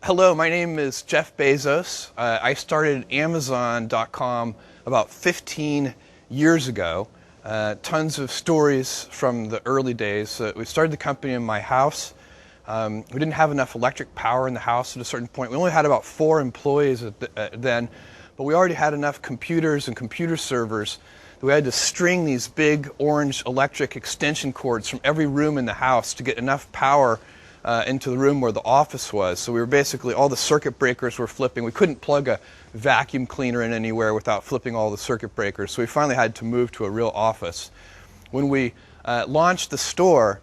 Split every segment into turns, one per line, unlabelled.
Hello, my name is Jeff Bezos. I started Amazon.com about 15 years ago. Tons of stories from the early days. We started the company in my house. We didn't have enough electric power in the house at a certain point. We only had about 4 employees then, but we already had enough computers and computer servers that we had to string these big orange electric extension cords from every room in the house to get enough power into the room where the office was. So we were basically, all the circuit breakers were flipping. We couldn't plug a vacuum cleaner in anywhere without flipping all the circuit breakers. So we finally had to move to a real office. When we launched the store,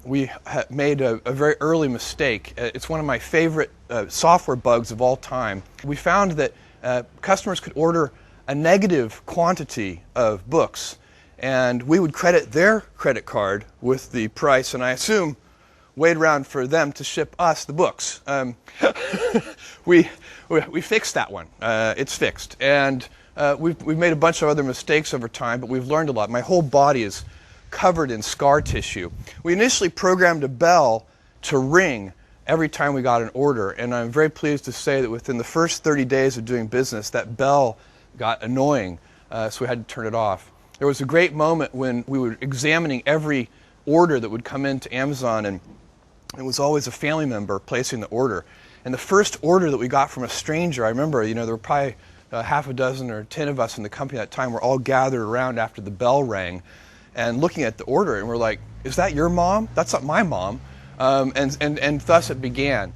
we made a very early mistake. It's one of my favorite software bugs of all time. We found that customers could order a negative quantity of books, and we would credit their credit card with the price, and I assume wait around for them to ship us the books. We fixed that one. It's fixed. And we've made a bunch of other mistakes over time, but we've learned a lot. My whole body is covered in scar tissue. We initially programmed a bell to ring every time we got an order, and I'm very pleased to say that within the first 30 days of doing business, that bell got annoying, so we had to turn it off. There was a great moment when we were examining every order that would come into Amazon, and it was always a family member placing the order. And the first order that we got from a stranger, I remember, there were probably half a dozen or 10 of us in the company at that time. We're all gathered around after the bell rang and looking at the order, and we're like, is that your mom? That's not my mom. And thus it began.